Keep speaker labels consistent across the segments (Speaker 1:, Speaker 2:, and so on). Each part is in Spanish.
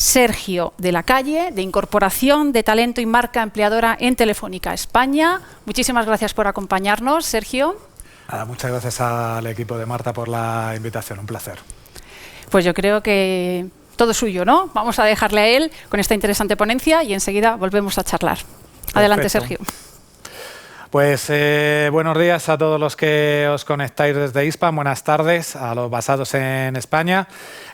Speaker 1: Sergio de la Calle, de Incorporación de Talento y Marca Empleadora en Telefónica España. Muchísimas gracias por acompañarnos, Sergio.
Speaker 2: Muchas gracias al equipo de Marta por la invitación, un placer.
Speaker 1: Pues yo creo que todo suyo, ¿no? Vamos a dejarle a él con esta interesante ponencia y enseguida volvemos a charlar. Adelante, Sergio.
Speaker 2: Pues buenos días a todos los que os conectáis desde Hispan, buenas tardes a los basados en España.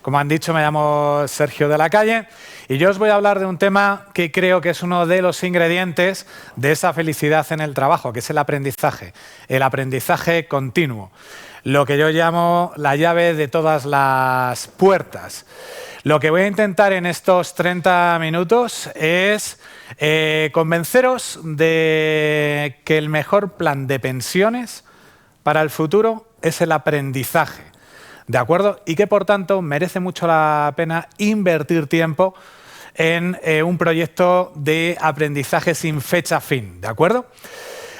Speaker 2: Como han dicho, me llamo Sergio de la Calle y yo os voy a hablar de un tema que creo que es uno de los ingredientes de esa felicidad en el trabajo, que es el aprendizaje continuo, lo que yo llamo la llave de todas las puertas. Lo que voy a intentar en estos 30 minutos es convenceros de que el mejor plan de pensiones para el futuro es el aprendizaje, ¿de acuerdo? Y que por tanto merece mucho la pena invertir tiempo en un proyecto de aprendizaje sin fecha fin, ¿de acuerdo?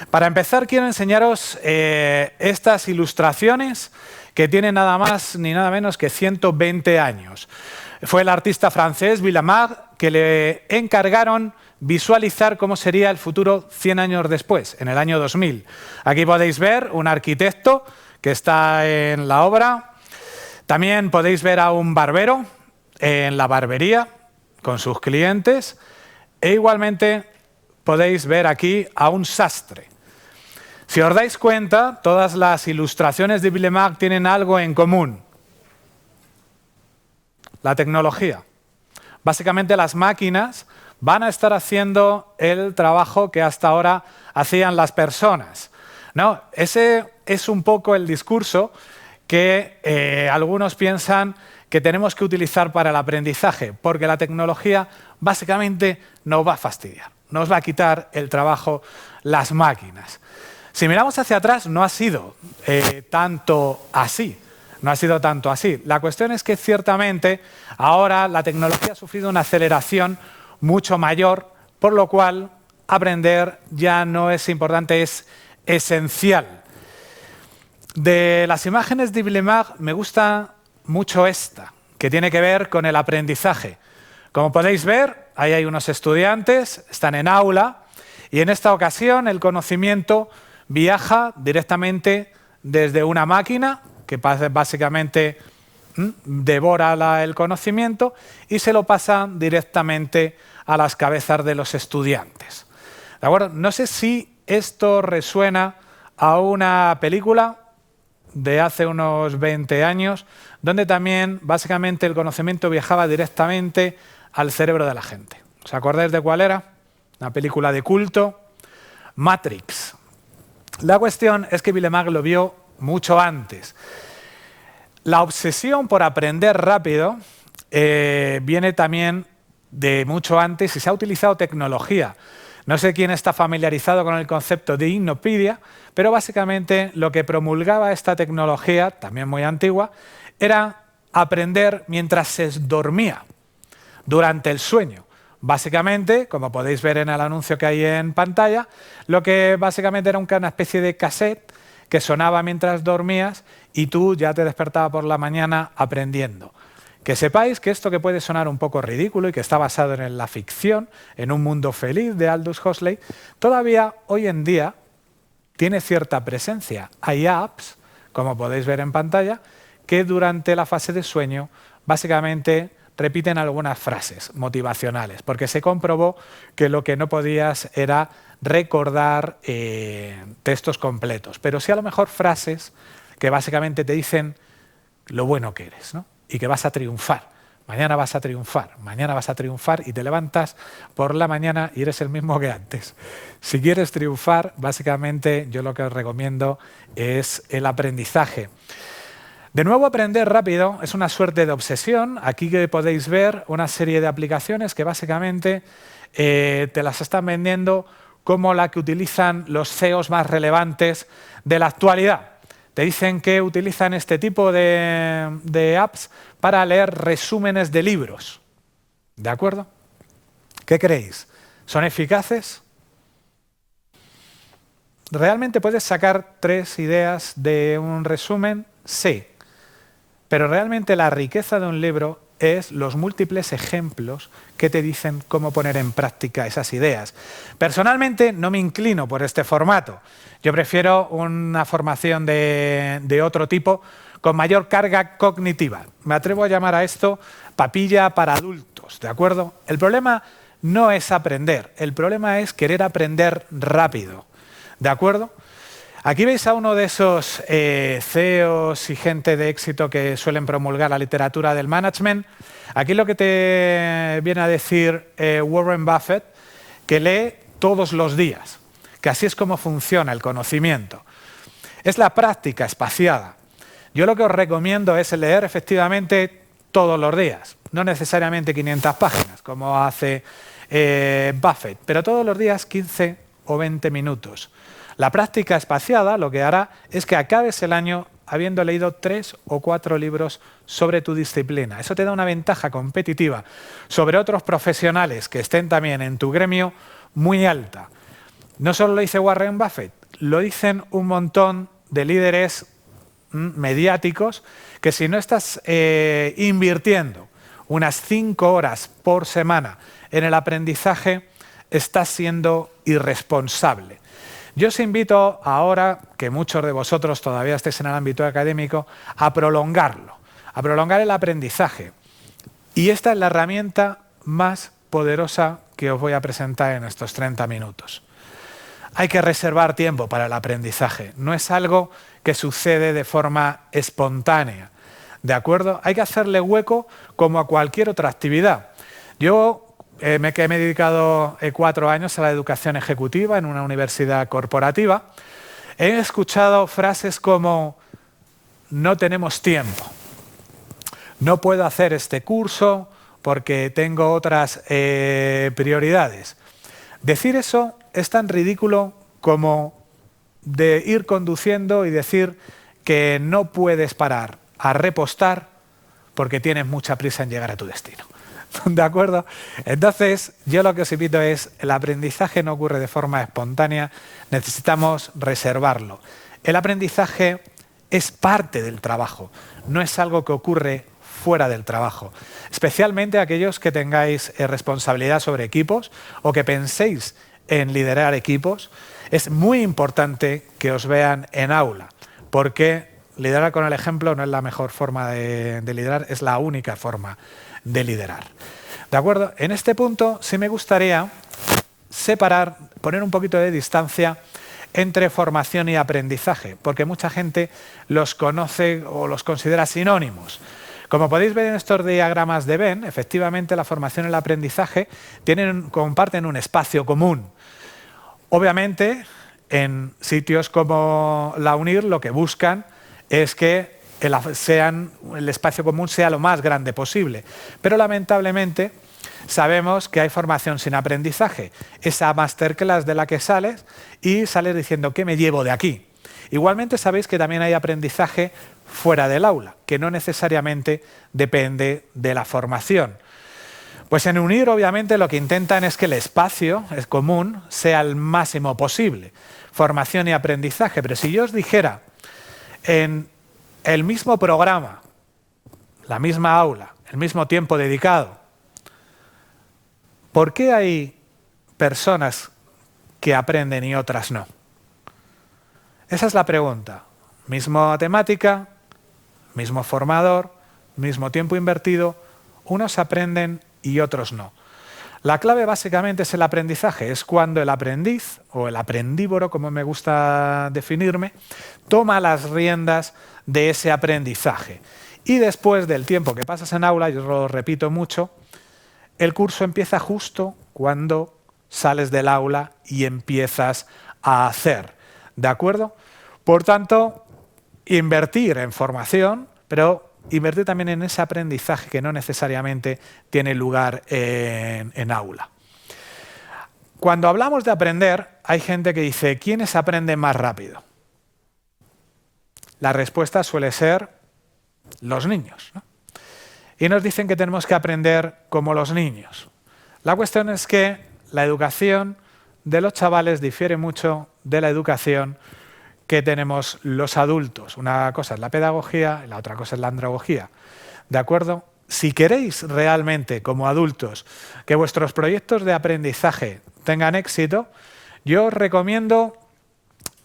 Speaker 2: Para empezar quiero enseñaros estas ilustraciones que tienen nada más ni nada menos que 120 años. Fue el artista francés Villemard que le encargaron visualizar cómo sería el futuro 100 años después, en el año 2000. Aquí podéis ver un arquitecto que está en la obra. También podéis ver a un barbero en la barbería con sus clientes. E igualmente podéis ver aquí a un sastre. Si os dais cuenta, todas las ilustraciones de Villemard tienen algo en común. La tecnología. Básicamente las máquinas van a estar haciendo el trabajo que hasta ahora hacían las personas, ¿no? Ese es un poco el discurso que algunos piensan que tenemos que utilizar para el aprendizaje, porque la tecnología básicamente nos va a fastidiar, nos va a quitar el trabajo las máquinas. Si miramos hacia atrás, no ha sido tanto así. No ha sido tanto así. La cuestión es que ciertamente ahora la tecnología ha sufrido una aceleración mucho mayor, por lo cual aprender ya no es importante, es esencial. De las imágenes de Villemard me gusta mucho esta, que tiene que ver con el aprendizaje. Como podéis ver, ahí hay unos estudiantes, están en aula, y en esta ocasión el conocimiento viaja directamente desde una máquina que básicamente devora el conocimiento y se lo pasa directamente a las cabezas de los estudiantes. ¿De acuerdo? No sé si esto resuena a una película de hace unos 20 años, donde también básicamente el conocimiento viajaba directamente al cerebro de la gente. ¿Os acordáis de cuál era? Una película de culto, Matrix. La cuestión es que Villemard lo vio mucho antes. La obsesión por aprender rápido viene también de mucho antes y se ha utilizado tecnología. No sé quién está familiarizado con el concepto de Hypnopedia, pero básicamente lo que promulgaba esta tecnología, también muy antigua, era aprender mientras se dormía, durante el sueño. Básicamente, como podéis ver en el anuncio que hay en pantalla, lo que básicamente era una especie de cassette que sonaba mientras dormías y tú ya te despertabas por la mañana aprendiendo. Que sepáis que esto que puede sonar un poco ridículo y que está basado en la ficción, en un mundo feliz de Aldous Huxley, todavía hoy en día tiene cierta presencia. Hay apps, como podéis ver en pantalla, que durante la fase de sueño básicamente repiten algunas frases motivacionales, porque se comprobó que lo que no podías era recordar textos completos, pero sí a lo mejor frases que básicamente te dicen lo bueno que eres, ¿no? Y que vas a triunfar. Mañana vas a triunfar, mañana vas a triunfar y te levantas por la mañana y eres el mismo que antes. Si quieres triunfar, básicamente yo lo que os recomiendo es el aprendizaje. De nuevo, aprender rápido es una suerte de obsesión. Aquí que podéis ver una serie de aplicaciones que básicamente te las están vendiendo como la que utilizan los CEOs más relevantes de la actualidad. Te dicen que utilizan este tipo de apps para leer resúmenes de libros. ¿De acuerdo? ¿Qué creéis? ¿Son eficaces? ¿Realmente puedes sacar 3 ideas de un resumen? Sí. Pero realmente la riqueza de un libro es los múltiples ejemplos que te dicen cómo poner en práctica esas ideas. Personalmente no me inclino por este formato. Yo prefiero una formación de otro tipo con mayor carga cognitiva. Me atrevo a llamar a esto papilla para adultos, ¿de acuerdo? El problema no es aprender, el problema es querer aprender rápido, ¿de acuerdo? Aquí veis a uno de esos CEOs y gente de éxito que suelen promulgar la literatura del management. Aquí lo que te viene a decir Warren Buffett, que lee todos los días, que así es como funciona el conocimiento. Es la práctica espaciada. Yo lo que os recomiendo es leer efectivamente todos los días, no necesariamente 500 páginas, como hace Buffett, pero todos los días 15 o 20 minutos. La práctica espaciada lo que hará es que acabes el año habiendo leído 3 o 4 libros sobre tu disciplina. Eso te da una ventaja competitiva sobre otros profesionales que estén también en tu gremio muy alta. No solo lo dice Warren Buffett, lo dicen un montón de líderes mediáticos que si no estás invirtiendo unas 5 horas por semana en el aprendizaje, estás siendo irresponsable. Yo os invito ahora, que muchos de vosotros todavía estéis en el ámbito académico, a prolongarlo, a prolongar el aprendizaje. Y esta es la herramienta más poderosa que os voy a presentar en estos 30 minutos. Hay que reservar tiempo para el aprendizaje. No es algo que sucede de forma espontánea, ¿de acuerdo? Hay que hacerle hueco como a cualquier otra actividad. Yo me he dedicado 4 años a la educación ejecutiva en una universidad corporativa. He escuchado frases como no tenemos tiempo, no puedo hacer este curso porque tengo otras prioridades. Decir eso es tan ridículo como de ir conduciendo y decir que no puedes parar a repostar porque tienes mucha prisa en llegar a tu destino. ¿De acuerdo? Entonces, yo lo que os invito es, el aprendizaje no ocurre de forma espontánea, necesitamos reservarlo. El aprendizaje es parte del trabajo, no es algo que ocurre fuera del trabajo. Especialmente aquellos que tengáis responsabilidad sobre equipos o que penséis en liderar equipos, es muy importante que os vean en aula, porque liderar con el ejemplo no es la mejor forma de liderar, es la única forma de liderar. ¿De acuerdo? En este punto sí me gustaría separar, poner un poquito de distancia entre formación y aprendizaje, porque mucha gente los conoce o los considera sinónimos. Como podéis ver en estos diagramas de Venn, efectivamente la formación y el aprendizaje comparten un espacio común. Obviamente, en sitios como la UNIR lo que buscan es que el espacio común sea lo más grande posible. Pero lamentablemente sabemos que hay formación sin aprendizaje. Esa masterclass de la que sales y sales diciendo ¿qué me llevo de aquí? Igualmente sabéis que también hay aprendizaje fuera del aula, que no necesariamente depende de la formación. Pues en UNIR obviamente lo que intentan es que el espacio común sea el máximo posible. Formación y aprendizaje. Pero si yo os dijera en el mismo programa, la misma aula, el mismo tiempo dedicado, ¿por qué hay personas que aprenden y otras no? Esa es la pregunta. Misma temática, mismo formador, mismo tiempo invertido, unos aprenden y otros no. La clave básicamente es el aprendizaje, es cuando el aprendiz, o el aprendívoro, como me gusta definirme, toma las riendas de ese aprendizaje. Y después del tiempo que pasas en aula, yo lo repito mucho, el curso empieza justo cuando sales del aula y empiezas a hacer. ¿De acuerdo? Por tanto, invertir en formación, pero invertir también en ese aprendizaje que no necesariamente tiene lugar en aula. Cuando hablamos de aprender, hay gente que dice, ¿quiénes aprenden más rápido? La respuesta suele ser los niños, ¿no? Y nos dicen que tenemos que aprender como los niños. La cuestión es que la educación de los chavales difiere mucho de la educación que tenemos los adultos. Una cosa es la pedagogía y la otra cosa es la andragogía. ¿De acuerdo? si queréis realmente, como adultos, que vuestros proyectos de aprendizaje tengan éxito, yo os recomiendo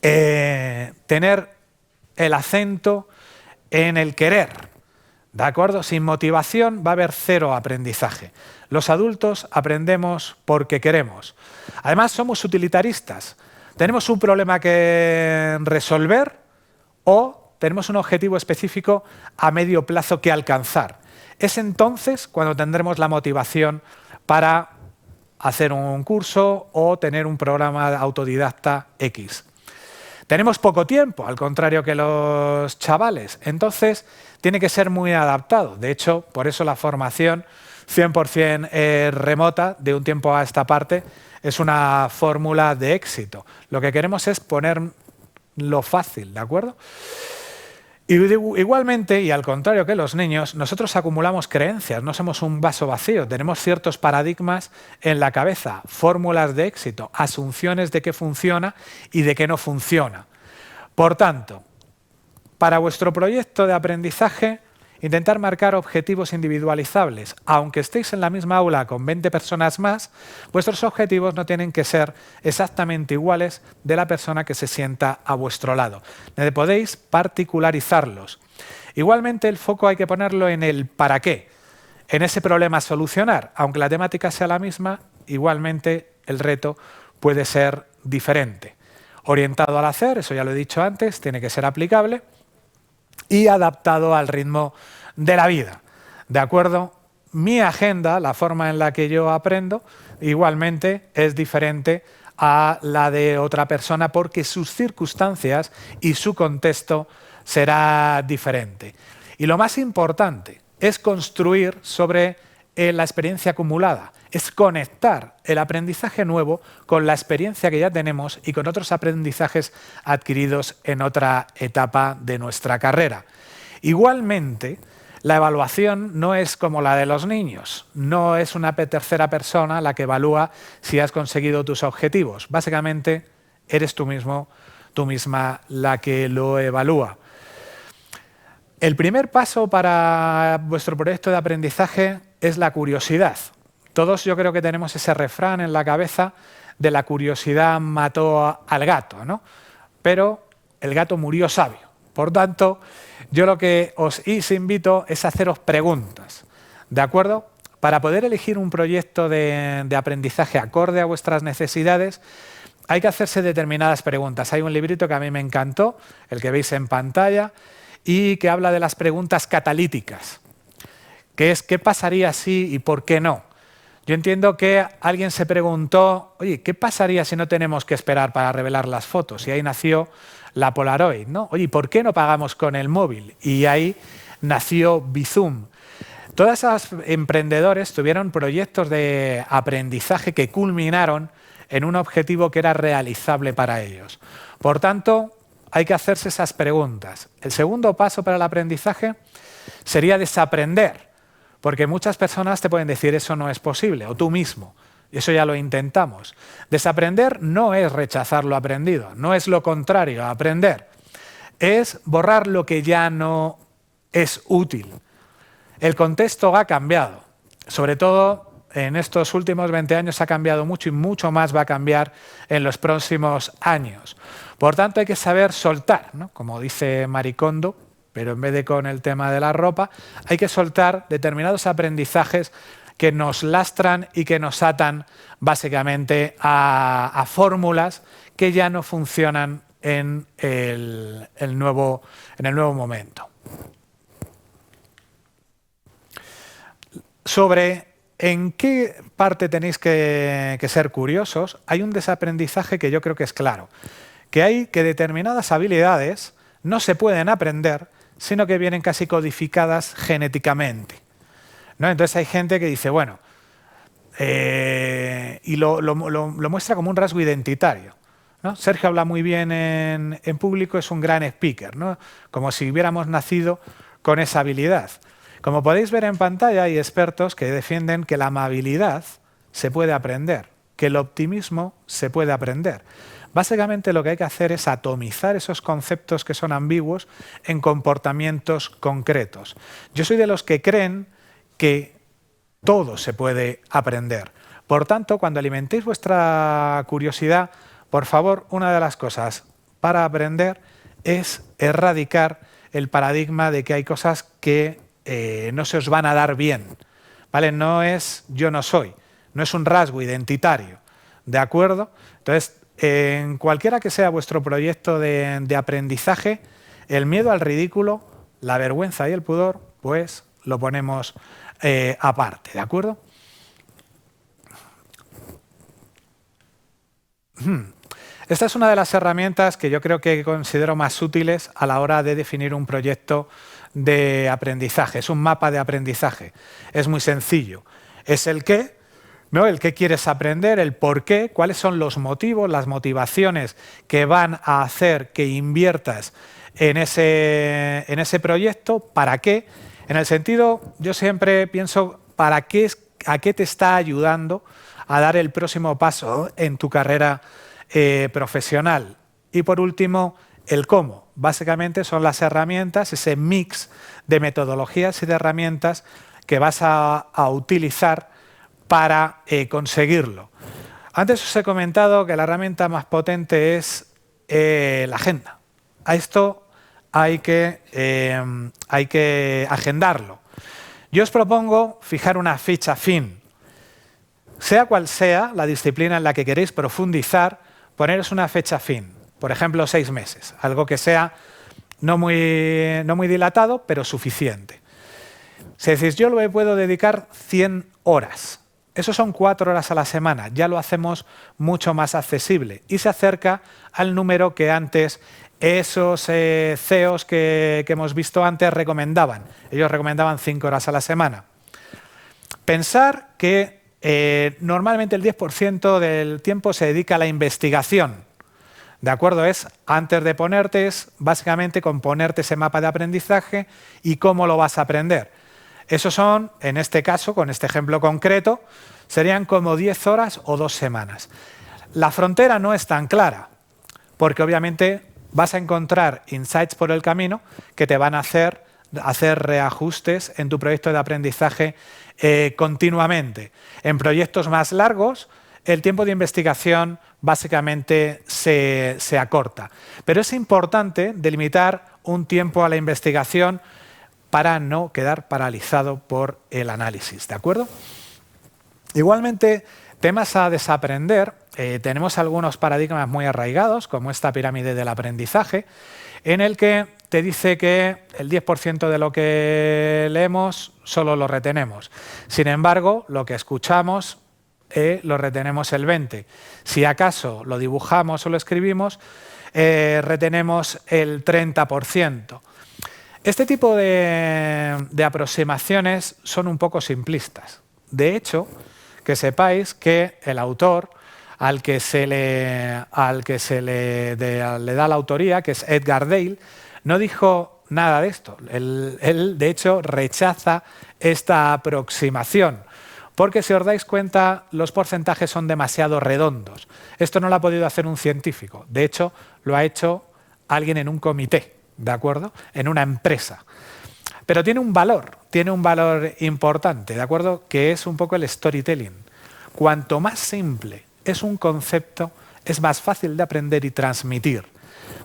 Speaker 2: tener el acento en el querer, ¿de acuerdo? Sin motivación va a haber cero aprendizaje. Los adultos aprendemos porque queremos. Además, somos utilitaristas. Tenemos un problema que resolver o tenemos un objetivo específico a medio plazo que alcanzar. Es entonces cuando tendremos la motivación para hacer un curso o tener un programa autodidacta X. Tenemos poco tiempo, al contrario que los chavales, entonces tiene que ser muy adaptado. De hecho, por eso la formación 100% remota de un tiempo a esta parte es una fórmula de éxito. Lo que queremos es ponerlo fácil, ¿de acuerdo? Y igualmente, y al contrario que los niños, nosotros acumulamos creencias, no somos un vaso vacío, tenemos ciertos paradigmas en la cabeza, fórmulas de éxito, asunciones de qué funciona y de qué no funciona. Por tanto, para vuestro proyecto de aprendizaje, intentar marcar objetivos individualizables. Aunque estéis en la misma aula con 20 personas más, vuestros objetivos no tienen que ser exactamente iguales de la persona que se sienta a vuestro lado. Podéis particularizarlos. Igualmente, el foco hay que ponerlo en el para qué, en ese problema a solucionar. Aunque la temática sea la misma, igualmente el reto puede ser diferente. Orientado al hacer, eso ya lo he dicho antes, tiene que ser aplicable, y adaptado al ritmo de la vida. ¿De acuerdo? Mi agenda, la forma en la que yo aprendo, igualmente es diferente a la de otra persona porque sus circunstancias y su contexto será diferente. Y lo más importante es construir sobre la experiencia acumulada, es conectar el aprendizaje nuevo con la experiencia que ya tenemos y con otros aprendizajes adquiridos en otra etapa de nuestra carrera. Igualmente, la evaluación no es como la de los niños, no es una tercera persona la que evalúa si has conseguido tus objetivos. Básicamente, eres tú mismo, tú misma la que lo evalúa. El primer paso para vuestro proyecto de aprendizaje es la curiosidad. Todos yo creo que tenemos ese refrán en la cabeza de la curiosidad mató al gato, ¿no? Pero el gato murió sabio. Por tanto, yo lo que os invito es a haceros preguntas, ¿de acuerdo? Para poder elegir un proyecto de aprendizaje acorde a vuestras necesidades, hay que hacerse determinadas preguntas. Hay un librito que a mí me encantó, el que veis en pantalla, y que habla de las preguntas catalíticas, que es ¿qué pasaría si y por qué no? Yo entiendo que alguien se preguntó, oye, ¿qué pasaría si no tenemos que esperar para revelar las fotos? Y ahí nació la Polaroid, ¿no? Oye, ¿por qué no pagamos con el móvil? Y ahí nació Bizum. Todas esas emprendedores tuvieron proyectos de aprendizaje que culminaron en un objetivo que era realizable para ellos. Por tanto, hay que hacerse esas preguntas. El segundo paso para el aprendizaje sería desaprender, porque muchas personas te pueden decir eso no es posible, o tú mismo. Eso ya lo intentamos. Desaprender no es rechazar lo aprendido, no es lo contrario a aprender. Es borrar lo que ya no es útil. El contexto ha cambiado. Sobre todo en estos últimos 20 años ha cambiado mucho y mucho más va a cambiar en los próximos años. Por tanto, hay que saber soltar, ¿no? Como dice Marie Kondo, pero en vez de con el tema de la ropa, hay que soltar determinados aprendizajes que nos lastran y que nos atan básicamente a fórmulas que ya no funcionan en el nuevo momento. Sobre en qué parte tenéis que ser curiosos, hay un desaprendizaje que yo creo que es claro, que hay que determinadas habilidades no se pueden aprender, sino que vienen casi codificadas genéticamente, ¿no? Entonces hay gente que dice, bueno, y lo muestra como un rasgo identitario, ¿no? Sergio habla muy bien en público, es un gran speaker, ¿no? Como si hubiéramos nacido con esa habilidad. Como podéis ver en pantalla, hay expertos que defienden que la amabilidad se puede aprender, que el optimismo se puede aprender. Básicamente lo que hay que hacer es atomizar esos conceptos que son ambiguos en comportamientos concretos. Yo soy de los que creen que todo se puede aprender. Por tanto, cuando alimentéis vuestra curiosidad, por favor, una de las cosas para aprender es erradicar el paradigma de que hay cosas que no se os van a dar bien, ¿vale? No es yo no soy, no es un rasgo identitario, ¿de acuerdo? Entonces, en cualquiera que sea vuestro proyecto de aprendizaje, el miedo al ridículo, la vergüenza y el pudor, pues lo ponemos aparte, ¿de acuerdo? Esta es una de las herramientas que yo creo que considero más útiles a la hora de definir un proyecto de aprendizaje. Es un mapa de aprendizaje. Es muy sencillo. Es el qué, ¿no? El qué quieres aprender, el por qué, cuáles son los motivos, las motivaciones que van a hacer que inviertas en ese proyecto, para qué. En el sentido, yo siempre pienso, ¿para qué a qué te está ayudando a dar el próximo paso en tu carrera profesional? Y por último, el cómo. Básicamente son las herramientas, ese mix de metodologías y de herramientas que vas a utilizar para conseguirlo. Antes os he comentado que la herramienta más potente es la agenda. A esto hay que agendarlo. Yo os propongo fijar una fecha fin. Sea cual sea la disciplina en la que queréis profundizar, poneros una fecha fin, por ejemplo 6 meses, algo que sea no muy dilatado, pero suficiente. Si decís, yo le puedo dedicar 100 horas, eso son 4 horas a la semana, ya lo hacemos mucho más accesible y se acerca al número que antes esos CEOs que hemos visto antes recomendaban. Ellos recomendaban 5 horas a la semana. Pensar que normalmente el 10% del tiempo se dedica a la investigación. ¿De acuerdo? Es antes de ponerte, es básicamente componerte ese mapa de aprendizaje y cómo lo vas a aprender. Esos son, en este caso, con este ejemplo concreto, serían como 10 horas o 2 semanas. La frontera no es tan clara, porque obviamente vas a encontrar insights por el camino que te van a hacer reajustes en tu proyecto de aprendizaje continuamente. En proyectos más largos, el tiempo de investigación básicamente se acorta. Pero es importante delimitar un tiempo a la investigación para no quedar paralizado por el análisis, ¿de acuerdo? Igualmente, temas a desaprender, tenemos algunos paradigmas muy arraigados, como esta pirámide del aprendizaje, en el que te dice que el 10% de lo que leemos solo lo retenemos. Sin embargo, lo que escuchamos lo retenemos el 20%. Si acaso lo dibujamos o lo escribimos, retenemos el 30%. Este tipo de aproximaciones son un poco simplistas. De hecho, que sepáis que el autor al que se le da la autoría, que es Edgar Dale, no dijo nada de esto. Él, de hecho, rechaza esta aproximación, porque si os dais cuenta, los porcentajes son demasiado redondos. Esto no lo ha podido hacer un científico. De hecho, lo ha hecho alguien en un comité, ¿de acuerdo? En una empresa. Pero tiene un valor importante, ¿de acuerdo? Que es un poco el storytelling. Cuanto más simple es un concepto, es más fácil de aprender y transmitir.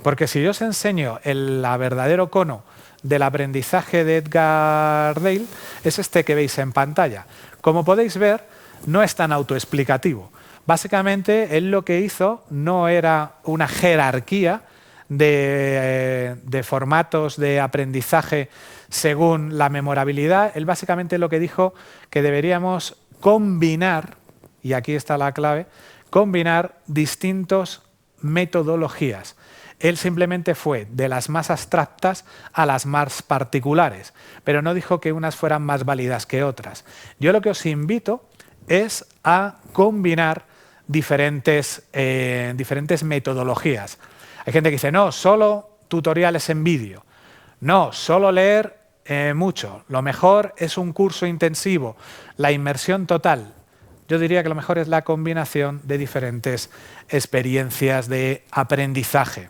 Speaker 2: Porque si yo os enseño el verdadero cono del aprendizaje de Edgar Dale, es este que veis en pantalla. Como podéis ver, no es tan autoexplicativo. Básicamente, él lo que hizo no era una jerarquía de formatos de aprendizaje según la memorabilidad. Él básicamente lo que dijo que deberíamos combinar, y aquí está la clave, combinar distintas metodologías. Él simplemente fue de las más abstractas a las más particulares, pero no dijo que unas fueran más válidas que otras. Yo lo que os invito es a combinar diferentes metodologías. Hay gente que dice, no, solo tutoriales en vídeo. No, solo leer mucho. Lo mejor es un curso intensivo, la inmersión total. Yo diría que lo mejor es la combinación de diferentes experiencias de aprendizaje.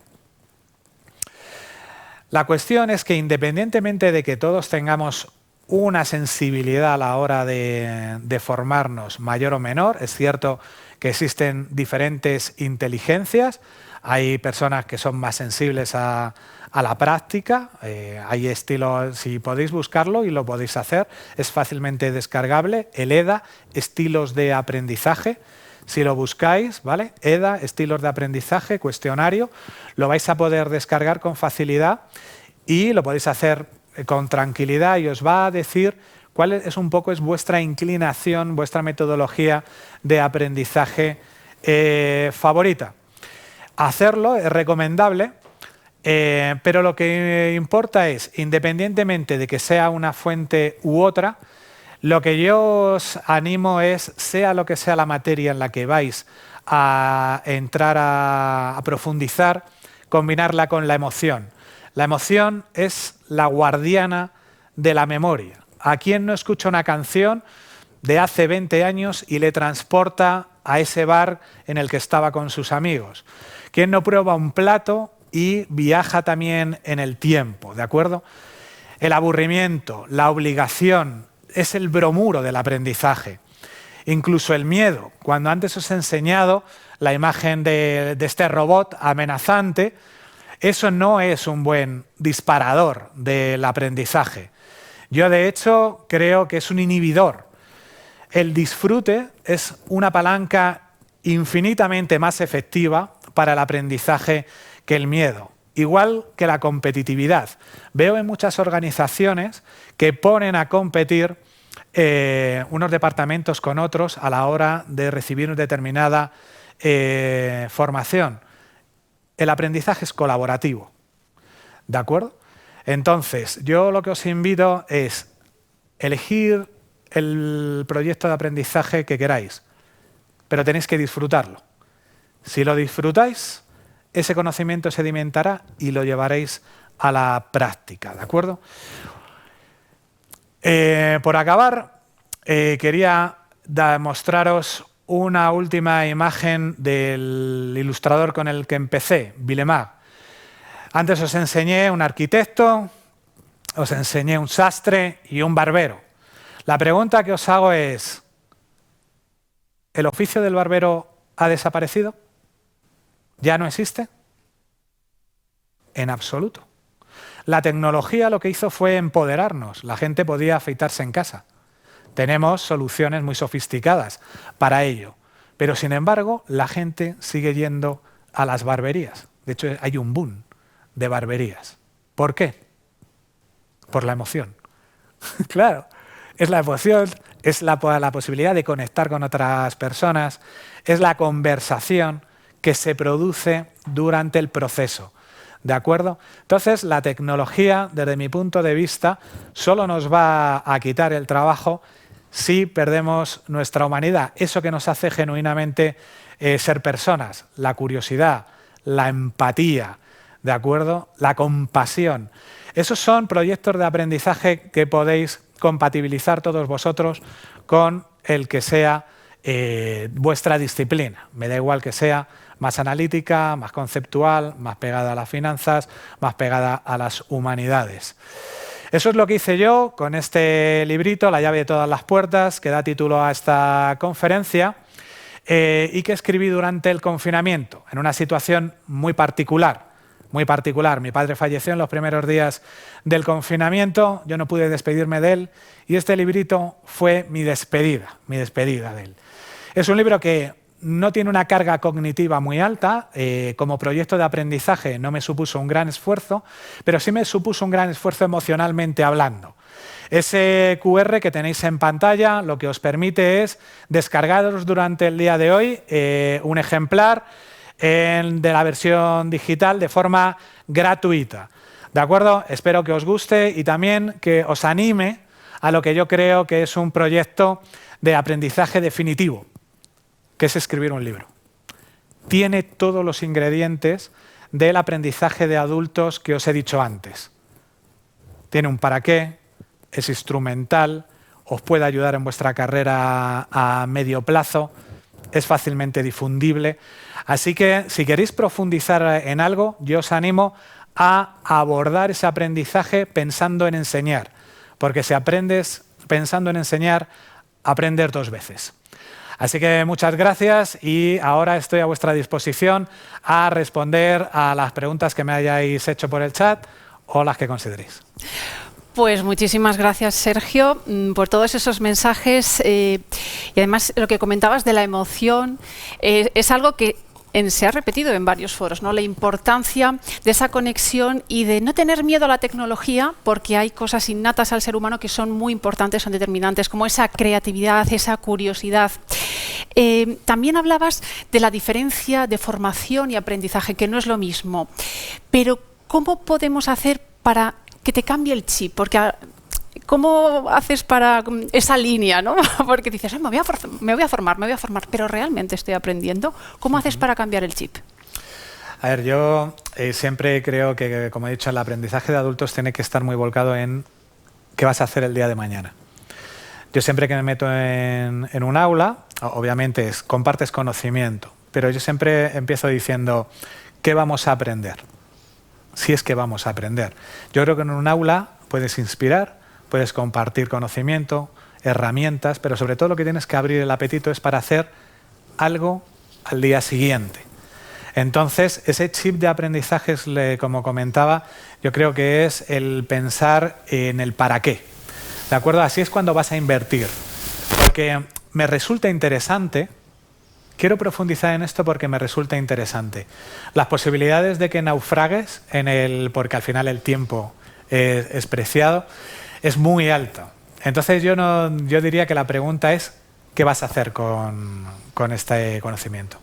Speaker 2: La cuestión es que independientemente de que todos tengamos una sensibilidad a la hora de formarnos mayor o menor. Es cierto que existen diferentes inteligencias. Hay personas que son más sensibles a la práctica. Hay estilos, si podéis buscarlo y lo podéis hacer, es fácilmente descargable. El EDA, estilos de aprendizaje. Si lo buscáis, ¿vale? EDA, estilos de aprendizaje, cuestionario, lo vais a poder descargar con facilidad y lo podéis hacer con tranquilidad y os va a decir cuál es un poco vuestra inclinación, vuestra metodología de aprendizaje favorita. Hacerlo es recomendable, pero lo que importa es, independientemente de que sea una fuente u otra, lo que yo os animo es, sea lo que sea la materia en la que vais a entrar a profundizar, combinarla con la emoción. La emoción es la guardiana de la memoria. ¿A quién no escucha una canción de hace 20 años y le transporta a ese bar en el que estaba con sus amigos? ¿Quién no prueba un plato y viaja también en el tiempo? ¿De acuerdo? El aburrimiento, la obligación, es el bromuro del aprendizaje. Incluso el miedo. Cuando antes os he enseñado la imagen de este robot amenazante, eso no es un buen disparador del aprendizaje. Yo, de hecho, creo que es un inhibidor. El disfrute es una palanca infinitamente más efectiva para el aprendizaje que el miedo. Igual que la competitividad. Veo en muchas organizaciones que ponen a competir unos departamentos con otros a la hora de recibir una determinada formación. El aprendizaje es colaborativo, ¿de acuerdo? Entonces, yo lo que os invito es elegir el proyecto de aprendizaje que queráis, pero tenéis que disfrutarlo. Si lo disfrutáis, ese conocimiento sedimentará y lo llevaréis a la práctica, ¿de acuerdo? Por acabar, quería mostraros una última imagen del ilustrador con el que empecé, Villemard. Antes os enseñé un arquitecto, os enseñé un sastre y un barbero. La pregunta que os hago es, ¿el oficio del barbero ha desaparecido? ¿Ya no existe? En absoluto. La tecnología lo que hizo fue empoderarnos. La gente podía afeitarse en casa. Tenemos soluciones muy sofisticadas para ello. Pero, sin embargo, la gente sigue yendo a las barberías. De hecho, hay un boom de barberías. ¿Por qué? Por la emoción. Claro, es la emoción, es la posibilidad de conectar con otras personas, es la conversación que se produce durante el proceso. ¿De acuerdo? Entonces, la tecnología, desde mi punto de vista, solo nos va a quitar el trabajo si perdemos nuestra humanidad, eso que nos hace genuinamente ser personas, la curiosidad, la empatía, ¿de acuerdo? La compasión. Esos son proyectos de aprendizaje que podéis compatibilizar todos vosotros con el que sea vuestra disciplina. Me da igual que sea más analítica, más conceptual, más pegada a las finanzas, más pegada a las humanidades. Eso es lo que hice yo con este librito, La llave de todas las puertas, que da título a esta conferencia y que escribí durante el confinamiento, en una situación muy particular. Muy particular. Mi padre falleció en los primeros días del confinamiento, yo no pude despedirme de él y este librito fue mi despedida de él. Es un libro que no tiene una carga cognitiva muy alta, como proyecto de aprendizaje no me supuso un gran esfuerzo, pero sí me supuso un gran esfuerzo emocionalmente hablando. Ese QR que tenéis en pantalla lo que os permite es descargaros durante el día de hoy un ejemplar de la versión digital de forma gratuita. ¿De acuerdo? Espero que os guste y también que os anime a lo que yo creo que es un proyecto de aprendizaje definitivo, que es escribir un libro. Tiene todos los ingredientes del aprendizaje de adultos que os he dicho antes. Tiene un para qué, es instrumental, os puede ayudar en vuestra carrera a medio plazo, es fácilmente difundible. Así que si queréis profundizar en algo, yo os animo a abordar ese aprendizaje pensando en enseñar, porque si aprendes pensando en enseñar, aprender 2 veces. Así que muchas gracias y ahora estoy a vuestra disposición a responder a las preguntas que me hayáis hecho por el chat o las que consideréis.
Speaker 1: Pues muchísimas gracias, Sergio, por todos esos mensajes y además lo que comentabas de la emoción es algo que se ha repetido en varios foros, ¿no? La importancia de esa conexión y de no tener miedo a la tecnología, porque hay cosas innatas al ser humano que son muy importantes, son determinantes, como esa creatividad, esa curiosidad. También hablabas de la diferencia de formación y aprendizaje, que no es lo mismo. Pero, ¿cómo podemos hacer para que te cambie el chip? Porque ¿cómo haces para esa línea, ¿no? Porque dices, me voy a formar, pero realmente estoy aprendiendo. ¿Cómo haces para cambiar el chip?
Speaker 2: A ver, yo siempre creo que, como he dicho, el aprendizaje de adultos tiene que estar muy volcado en qué vas a hacer el día de mañana. Yo siempre que me meto en un aula, obviamente compartes conocimiento, pero yo siempre empiezo diciendo, ¿qué vamos a aprender? Si es que vamos a aprender. Yo creo que en un aula puedes inspirar, puedes compartir conocimiento, herramientas, pero sobre todo lo que tienes que abrir el apetito es para hacer algo al día siguiente. Entonces, ese chip de aprendizajes, como comentaba, yo creo que es el pensar en el para qué. ¿De acuerdo? Así es cuando vas a invertir. Porque me resulta interesante, quiero profundizar en esto porque me resulta interesante. Las posibilidades de que naufragues, porque al final el tiempo es preciado, es muy alto. Entonces yo diría que la pregunta es, ¿qué vas a hacer con este conocimiento?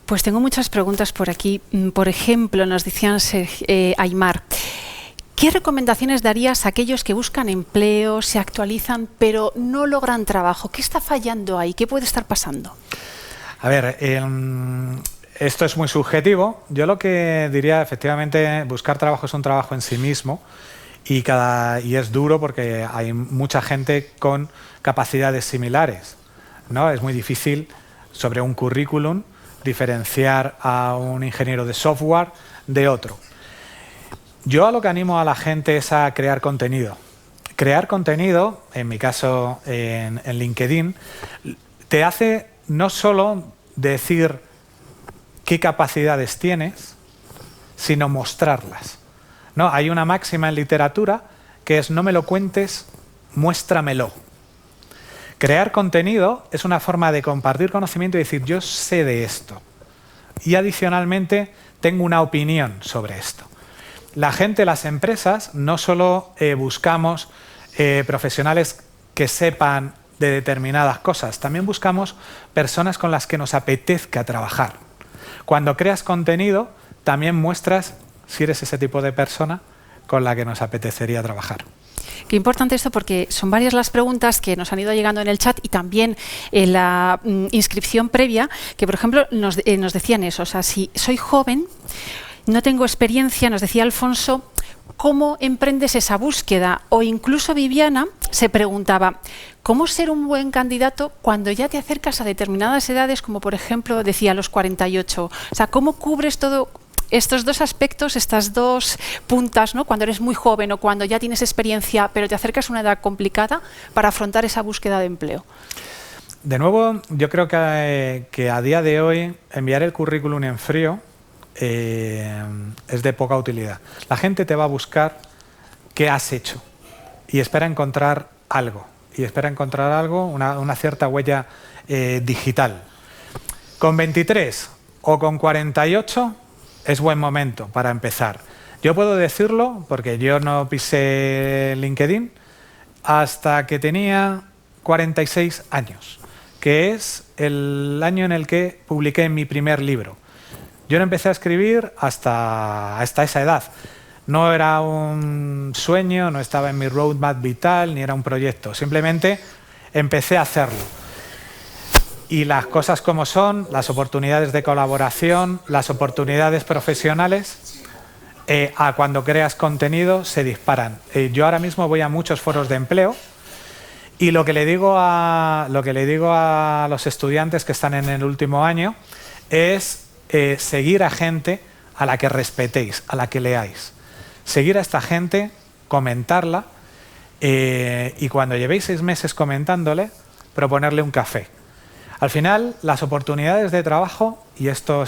Speaker 1: Pues tengo muchas preguntas por aquí. Por ejemplo, nos decían Aymar, ¿qué recomendaciones darías a aquellos que buscan empleo, se actualizan, pero no logran trabajo? ¿Qué está fallando ahí? ¿Qué puede estar pasando?
Speaker 2: A ver, esto es muy subjetivo. Yo lo que diría, efectivamente, buscar trabajo es un trabajo en sí mismo y es duro porque hay mucha gente con capacidades similares, ¿no? Es muy difícil sobre un currículum diferenciar a un ingeniero de software de otro. Yo a lo que animo a la gente es a crear contenido. Crear contenido, en mi caso en LinkedIn, te hace no solo decir qué capacidades tienes, sino mostrarlas. ¿No? Hay una máxima en literatura que es no me lo cuentes, muéstramelo. Crear contenido es una forma de compartir conocimiento y decir yo sé de esto. Y adicionalmente tengo una opinión sobre esto. La gente, las empresas, no solo buscamos profesionales que sepan de determinadas cosas, también buscamos personas con las que nos apetezca trabajar. Cuando creas contenido, también muestras si eres ese tipo de persona con la que nos apetecería trabajar.
Speaker 1: Qué importante esto porque son varias las preguntas que nos han ido llegando en el chat y también en la inscripción previa, que por ejemplo nos decían eso, o sea, si soy joven, no tengo experiencia, nos decía Alfonso, ¿cómo emprendes esa búsqueda? O incluso Viviana se preguntaba, ¿cómo ser un buen candidato cuando ya te acercas a determinadas edades, como por ejemplo decía los 48? O sea, ¿cómo cubres todo estos dos aspectos, estas dos puntas, ¿no? Cuando eres muy joven o cuando ya tienes experiencia, pero te acercas a una edad complicada para afrontar esa búsqueda de empleo?
Speaker 2: De nuevo, yo creo que a día de hoy enviar el currículum en frío es de poca utilidad. La gente te va a buscar qué has hecho y espera encontrar algo. Una cierta huella digital. Con 23 o con 48 es buen momento para empezar. Yo puedo decirlo porque yo no pisé LinkedIn hasta que tenía 46 años, que es el año en el que publiqué mi primer libro. Yo no empecé a escribir hasta esa edad. No era un sueño, no estaba en mi roadmap vital, ni era un proyecto. Simplemente empecé a hacerlo. Y las cosas como son, las oportunidades de colaboración, las oportunidades profesionales, cuando creas contenido se disparan. Yo ahora mismo voy a muchos foros de empleo y lo que le digo a los estudiantes que están en el último año es seguir a gente a la que respetéis, a la que leáis. Seguir a esta gente, comentarla y cuando llevéis 6 meses comentándole, proponerle un café. Al final, las oportunidades de trabajo, y esto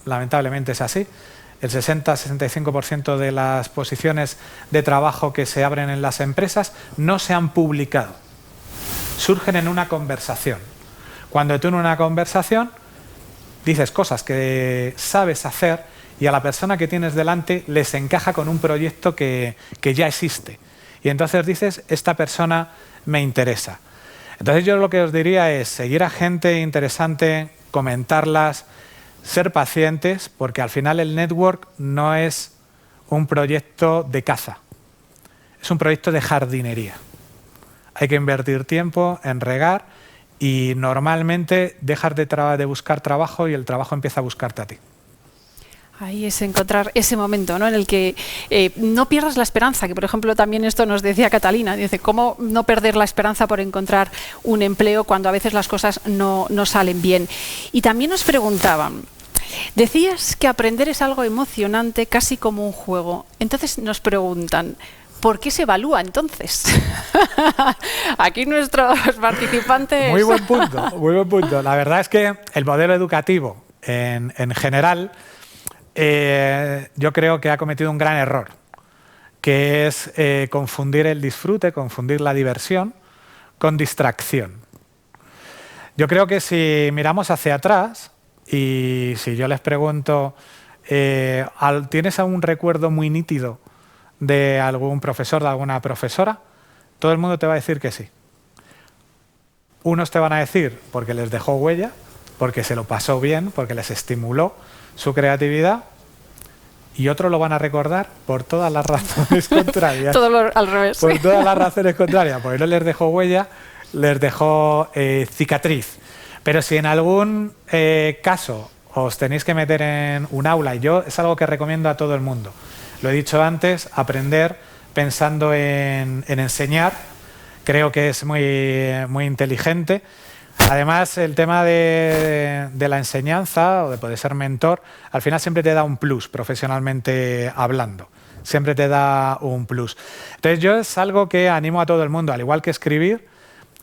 Speaker 2: lamentablemente es así, el 60-65% de las posiciones de trabajo que se abren en las empresas no se han publicado. Surgen en una conversación. Cuando tú en una conversación dices cosas que sabes hacer y a la persona que tienes delante les encaja con un proyecto que ya existe. Y entonces dices, esta persona me interesa. Entonces yo lo que os diría es seguir a gente interesante, comentarlas, ser pacientes, porque al final el network no es un proyecto de caza, es un proyecto de jardinería. Hay que invertir tiempo en regar y normalmente dejas de buscar trabajo y el trabajo empieza a buscarte a ti.
Speaker 1: Ahí es encontrar ese momento, ¿no?, en el que no pierdas la esperanza, que por ejemplo también esto nos decía Catalina, dice, ¿cómo no perder la esperanza por encontrar un empleo cuando a veces las cosas no salen bien? Y también nos preguntaban, decías que aprender es algo emocionante, casi como un juego. Entonces nos preguntan, ¿por qué se evalúa entonces? Aquí nuestros participantes...
Speaker 2: Muy buen punto, muy buen punto. La verdad es que el modelo educativo en general... yo creo que ha cometido un gran error, que es confundir el disfrute, confundir la diversión con distracción. Yo creo que si miramos hacia atrás y si yo les pregunto, ¿tienes algún recuerdo muy nítido de algún profesor, de alguna profesora? Todo el mundo te va a decir que sí. Unos te van a decir porque les dejó huella, porque se lo pasó bien, porque les estimuló su creatividad, y otros lo van a recordar por todas las razones contrarias.
Speaker 1: Todo al revés.
Speaker 2: Por todas las razones contrarias, porque no les dejó huella, les dejó cicatriz. Pero si en algún caso os tenéis que meter en un aula, y yo es algo que recomiendo a todo el mundo, lo he dicho antes, aprender pensando en enseñar, creo que es muy inteligente. Además, el tema de la enseñanza o de poder ser mentor, al final siempre te da un plus profesionalmente hablando. Siempre te da un plus. Entonces, yo es algo que animo a todo el mundo, al igual que escribir,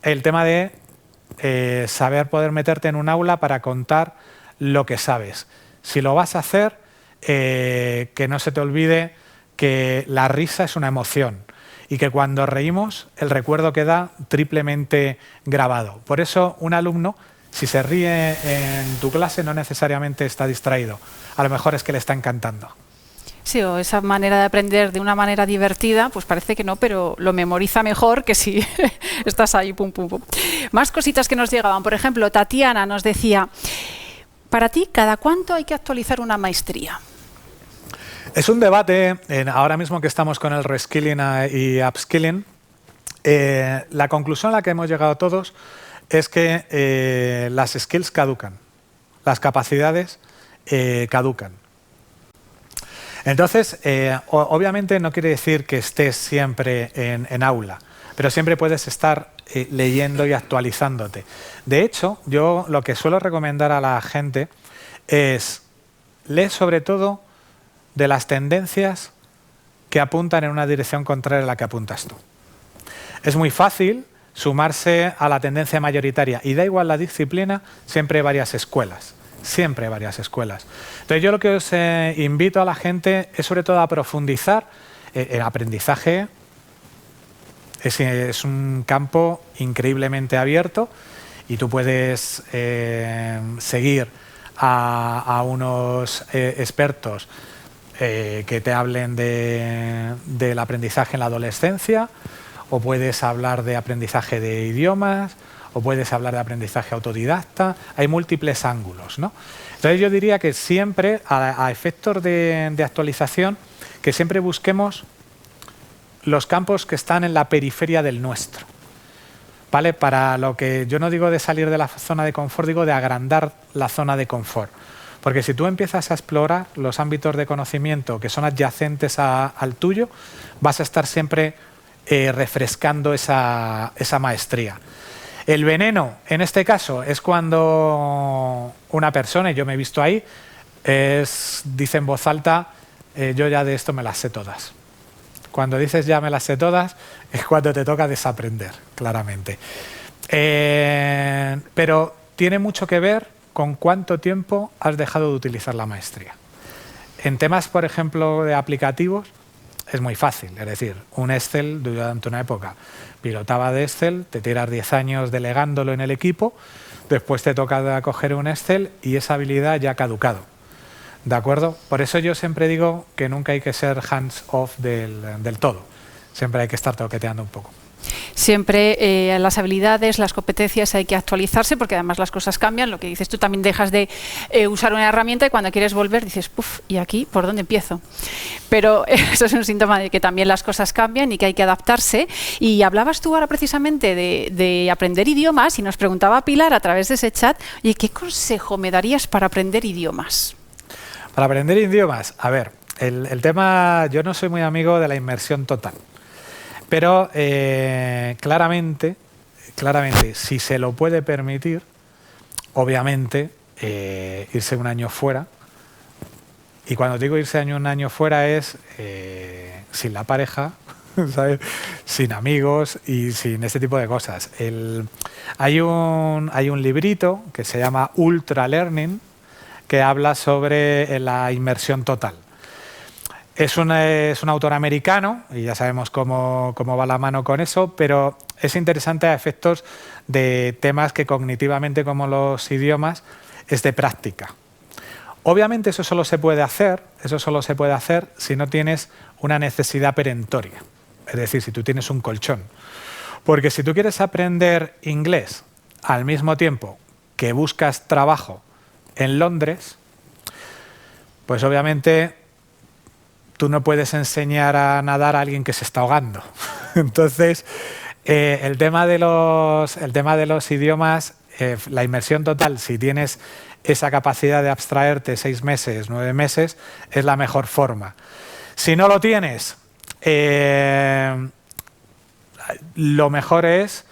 Speaker 2: el tema de saber poder meterte en un aula para contar lo que sabes. Si lo vas a hacer, que no se te olvide que la risa es una emoción y que cuando reímos el recuerdo queda triplemente grabado. Por eso un alumno, si se ríe en tu clase, no necesariamente está distraído. A lo mejor es que le está encantando.
Speaker 1: Sí, o esa manera de aprender de una manera divertida, pues parece que no, pero lo memoriza mejor que si estás ahí, pum, pum, pum. Más cositas que nos llegaban. Por ejemplo, Tatiana nos decía, para ti, ¿cada cuánto hay que actualizar una maestría?
Speaker 2: Es un debate, ahora mismo que estamos con el reskilling y upskilling, la conclusión a la que hemos llegado todos es que las skills caducan, las capacidades caducan. Entonces, obviamente no quiere decir que estés siempre en aula, pero siempre puedes estar leyendo y actualizándote. De hecho, yo lo que suelo recomendar a la gente es lee sobre todo de las tendencias que apuntan en una dirección contraria a la que apuntas tú. Es muy fácil sumarse a la tendencia mayoritaria y da igual la disciplina, siempre hay varias escuelas. Siempre hay varias escuelas. Entonces yo lo que os invito a la gente es sobre todo a profundizar. El aprendizaje es un campo increíblemente abierto y tú puedes seguir a unos expertos que te hablen del aprendizaje en la adolescencia, o puedes hablar de aprendizaje de idiomas, o puedes hablar de aprendizaje autodidacta. Hay múltiples ángulos, ¿no? Entonces yo diría que siempre, a efectos de actualización, que siempre busquemos los campos que están en la periferia del nuestro, ¿vale? Para lo que yo no digo de salir de la zona de confort, digo de agrandar la zona de confort. Porque si tú empiezas a explorar los ámbitos de conocimiento que son adyacentes al tuyo, vas a estar siempre refrescando esa maestría. El veneno, en este caso, es cuando una persona, y yo me he visto ahí, dice en voz alta, yo ya de esto me las sé todas. cuando dices ya me las sé todas, es cuando te toca desaprender, claramente. Pero tiene mucho que ver con cuánto tiempo has dejado de utilizar la maestría. En temas, por ejemplo, de aplicativos, es muy fácil. Es decir, un Excel, durante una época pilotaba de Excel, te tiras 10 años delegándolo en el equipo, después te toca coger un Excel y esa habilidad ya ha caducado. ¿De acuerdo? Por eso yo siempre digo que nunca hay que ser hands-off del todo. Siempre hay que estar toqueteando un poco.
Speaker 1: Siempre las habilidades, las competencias hay que actualizarse porque además las cosas cambian. Lo que dices tú, también dejas de usar una herramienta y cuando quieres volver dices, puf, ¿y aquí por dónde empiezo? Pero eso es un síntoma de que también las cosas cambian y que hay que adaptarse. Y hablabas tú ahora precisamente de aprender idiomas y nos preguntaba Pilar a través de ese chat, oye, ¿qué consejo me darías para aprender idiomas?
Speaker 2: Para aprender idiomas, a ver, el tema, yo no soy muy amigo de la inmersión total. Pero claramente, si se lo puede permitir, obviamente, irse un año fuera. Y cuando digo irse un año fuera es sin la pareja, ¿sabes? Sin amigos y sin ese tipo de cosas. Hay un librito que se llama Ultra Learning que habla sobre la inmersión total. Es un autor americano y ya sabemos cómo va la mano con eso, pero es interesante a efectos de temas que cognitivamente, como los idiomas, es de práctica. Obviamente eso solo se puede hacer si no tienes una necesidad perentoria, es decir, si tú tienes un colchón. Porque si tú quieres aprender inglés al mismo tiempo que buscas trabajo en Londres, pues obviamente tú no puedes enseñar a nadar a alguien que se está ahogando. Entonces, el tema de los idiomas, la inmersión total, si tienes esa capacidad de abstraerte 6 meses, 9 meses, es la mejor forma. Si no lo tienes, lo mejor es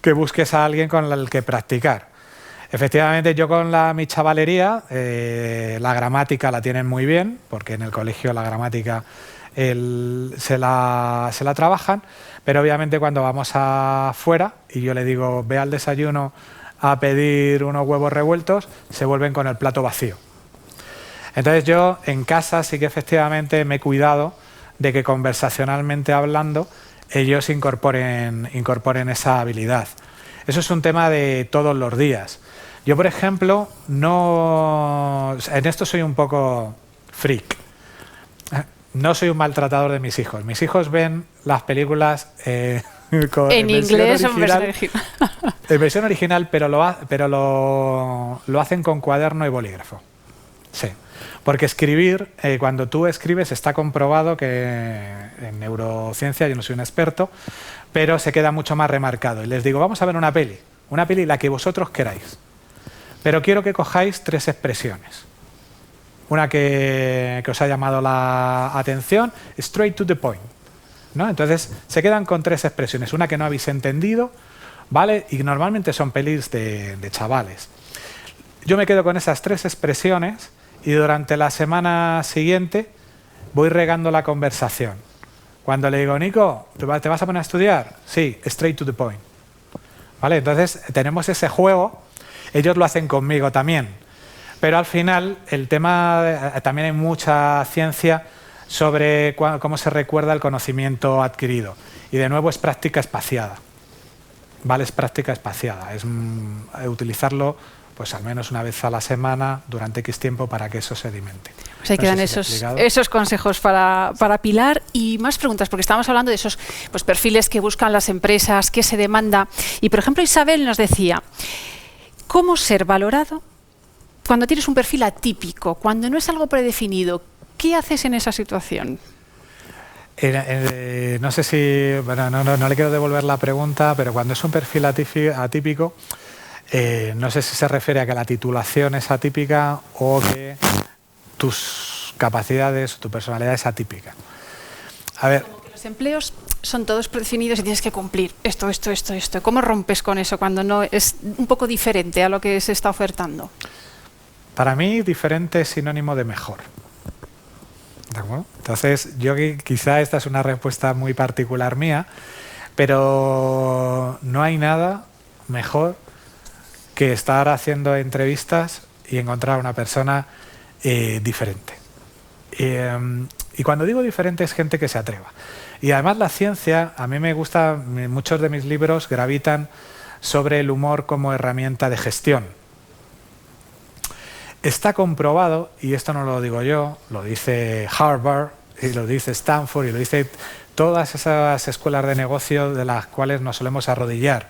Speaker 2: que busques a alguien con el que practicar. Efectivamente, yo con mi chavalería, la gramática la tienen muy bien, porque en el colegio la gramática se la trabajan, pero obviamente cuando vamos afuera y yo le digo, ve al desayuno a pedir unos huevos revueltos, se vuelven con el plato vacío. Entonces yo en casa sí que efectivamente me he cuidado de que conversacionalmente hablando ellos incorporen esa habilidad. Eso es un tema de todos los días. Yo, por ejemplo, en esto soy un poco freak. No soy un maltratador de mis hijos. Mis hijos ven las películas en
Speaker 1: inglés o en versión original.
Speaker 2: En versión original, pero lo hacen con cuaderno y bolígrafo. Sí. Porque escribir, cuando tú escribes, está comprobado que en neurociencia, yo no soy un experto, pero se queda mucho más remarcado. Y les digo, vamos a ver una peli la que vosotros queráis. Pero quiero que cojáis 3 expresiones. Una que os ha llamado la atención, straight to the point, ¿no? Entonces, se quedan con 3 expresiones. Una que no habéis entendido, ¿vale? Y normalmente son pelis de chavales. Yo me quedo con esas 3 expresiones y durante la semana siguiente voy regando la conversación. Cuando le digo, Nico, ¿te vas a poner a estudiar? Sí, straight to the point. ¿Vale? Entonces, tenemos ese juego. Ellos lo hacen conmigo también, pero al final el tema, también hay mucha ciencia sobre cómo se recuerda el conocimiento adquirido y de nuevo es práctica espaciada, ¿vale? Es práctica espaciada, es utilizarlo pues al menos una vez a la semana durante X tiempo para que eso sedimente.
Speaker 1: Pues ahí quedan esos consejos para Pilar y más preguntas, porque estábamos hablando de esos perfiles que buscan las empresas, qué se demanda y por ejemplo Isabel nos decía, ¿cómo ser valorado cuando tienes un perfil atípico, cuando no es algo predefinido? ¿Qué haces en esa situación?
Speaker 2: No sé si... Bueno, no le quiero devolver la pregunta, pero cuando es un perfil atípico, no sé si se refiere a que la titulación es atípica o que tus capacidades, tu personalidad es atípica. A ver...
Speaker 1: Como que los empleos son todos predefinidos y tienes que cumplir esto. ¿Cómo rompes con eso cuando no es un poco diferente a lo que se está ofertando?
Speaker 2: Para mí, diferente es sinónimo de mejor. ¿De acuerdo? Entonces, yo quizá esta es una respuesta muy particular mía, pero no hay nada mejor que estar haciendo entrevistas y encontrar una persona diferente. Y cuando digo diferente es gente que se atreva. Y además la ciencia, a mí me gusta, muchos de mis libros gravitan sobre el humor como herramienta de gestión. Está comprobado, y esto no lo digo yo, lo dice Harvard, y lo dice Stanford, y lo dice todas esas escuelas de negocio de las cuales nos solemos arrodillar.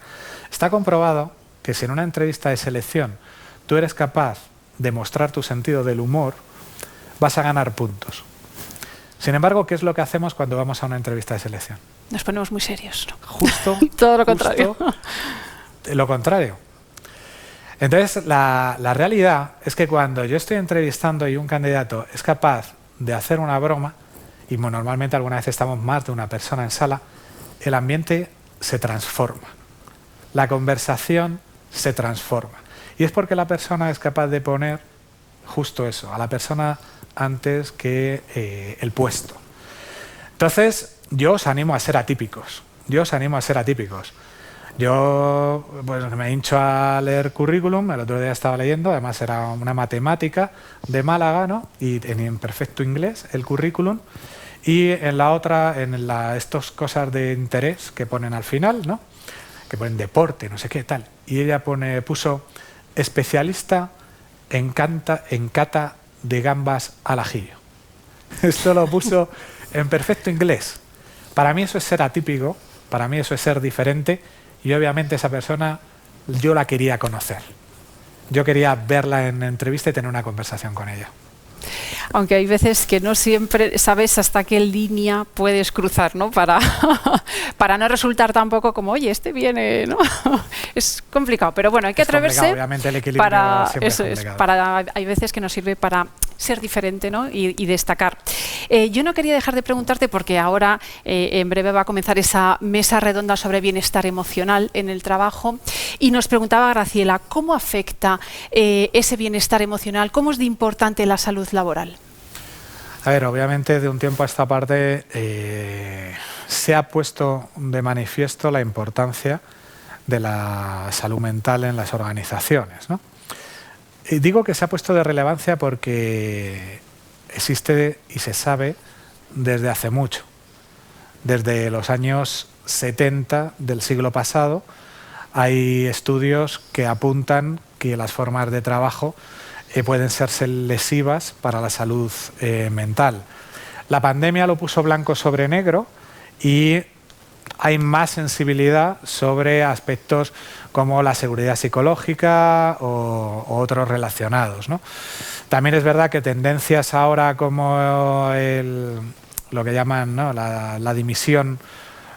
Speaker 2: Está comprobado que si en una entrevista de selección tú eres capaz de mostrar tu sentido del humor, vas a ganar puntos. Sin embargo, ¿qué es lo que hacemos cuando vamos a una entrevista de selección?
Speaker 1: Nos ponemos muy serios, ¿no?
Speaker 2: Justo
Speaker 1: todo lo contrario.
Speaker 2: Lo contrario. Entonces, la realidad es que cuando yo estoy entrevistando y un candidato es capaz de hacer una broma, y normalmente alguna vez estamos más de una persona en sala, el ambiente se transforma. La conversación se transforma. Y es porque la persona es capaz de poner justo eso, a la persona antes que el puesto. Entonces, yo os animo a ser atípicos. Yo pues, me hincho a leer currículum, el otro día estaba leyendo, además era una matemática de Málaga, ¿no? Y en perfecto inglés el currículum, y en la otra, estas cosas de interés que ponen al final, ¿no? Que ponen deporte, no sé qué, tal. Y ella puso especialista en cata de gambas al ajillo. Esto lo puso en perfecto inglés. Para mí eso es ser atípico, para mí eso es ser diferente, y obviamente esa persona yo la quería conocer. Yo quería verla en entrevista y tener una conversación con ella.
Speaker 1: Aunque hay veces que no siempre sabes hasta qué línea puedes cruzar, ¿no? Para no resultar tampoco como, oye, este viene, ¿no? Es complicado, pero bueno, hay que atreverse.
Speaker 2: Obviamente el equilibrio siempre es complicado.
Speaker 1: Hay veces que nos sirve para ser diferente, ¿no? y destacar. Yo no quería dejar de preguntarte, porque ahora en breve va a comenzar esa mesa redonda sobre bienestar emocional en el trabajo, y nos preguntaba Graciela, ¿cómo afecta ese bienestar emocional? ¿Cómo es de importante la salud laboral?
Speaker 2: A ver, obviamente de un tiempo a esta parte se ha puesto de manifiesto la importancia de la salud mental en las organizaciones, ¿no? Y digo que se ha puesto de relevancia porque existe y se sabe desde hace mucho. Desde los años 70 del siglo pasado hay estudios que apuntan que las formas de trabajo pueden ser lesivas para la salud mental. La pandemia lo puso blanco sobre negro y hay más sensibilidad sobre aspectos como la seguridad psicológica o otros relacionados, ¿no? También es verdad que tendencias ahora como lo que llaman, ¿no?, la dimisión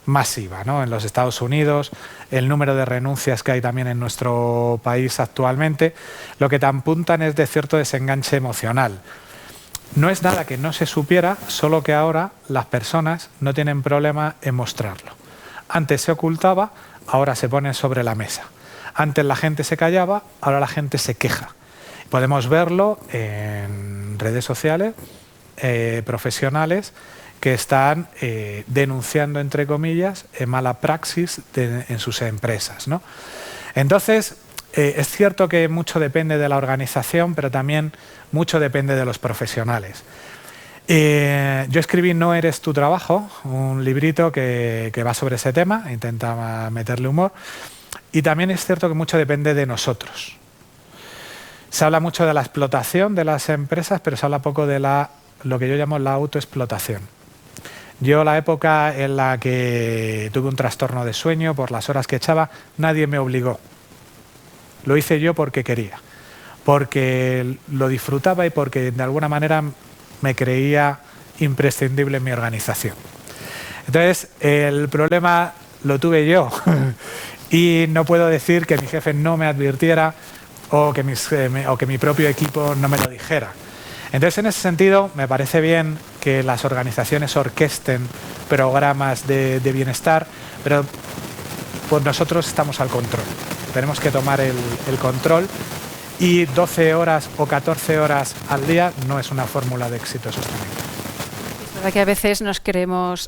Speaker 2: masiva, ¿no?, en los Estados Unidos, el número de renuncias que hay también en nuestro país actualmente, lo que te apuntan es de cierto desenganche emocional. No es nada que no se supiera, solo que ahora las personas no tienen problema en mostrarlo. Antes se ocultaba, ahora se pone sobre la mesa. Antes la gente se callaba, ahora la gente se queja. Podemos verlo en redes sociales, profesionales que están denunciando, entre comillas, mala praxis en sus empresas, ¿no? Entonces, es cierto que mucho depende de la organización, pero también mucho depende de los profesionales. Yo escribí No eres tu trabajo, un librito que va sobre ese tema, intenta meterle humor, y también es cierto que mucho depende de nosotros. Se habla mucho de la explotación de las empresas, pero se habla poco de lo que yo llamo la autoexplotación. Yo, la época en la que tuve un trastorno de sueño por las horas que echaba, nadie me obligó. Lo hice yo porque quería, porque lo disfrutaba y porque de alguna manera me creía imprescindible en mi organización. Entonces, el problema lo tuve yo y no puedo decir que mi jefe no me advirtiera o que mi propio equipo no me lo dijera. Entonces, en ese sentido, me parece bien que las organizaciones orquesten programas de bienestar, pero pues nosotros estamos al control. Tenemos que tomar el control, y 12 horas o 14 horas al día no es una fórmula de éxito sostenible.
Speaker 1: verdad que a veces nos creemos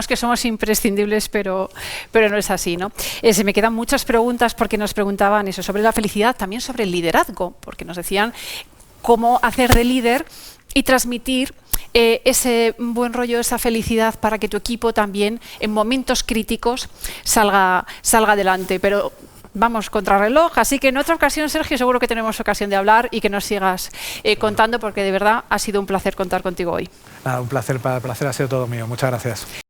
Speaker 1: que somos imprescindibles, pero no es así, ¿no? Se me quedan muchas preguntas porque nos preguntaban eso sobre la felicidad, también sobre el liderazgo, porque nos decían cómo hacer de líder y transmitir ese buen rollo, esa felicidad para que tu equipo también en momentos críticos salga adelante. Pero vamos contrarreloj, así que en otra ocasión, Sergio, seguro que tenemos ocasión de hablar y que nos sigas contando, porque de verdad ha sido un placer contar contigo hoy.
Speaker 2: Nada, un placer, el placer ha sido todo mío. Muchas gracias.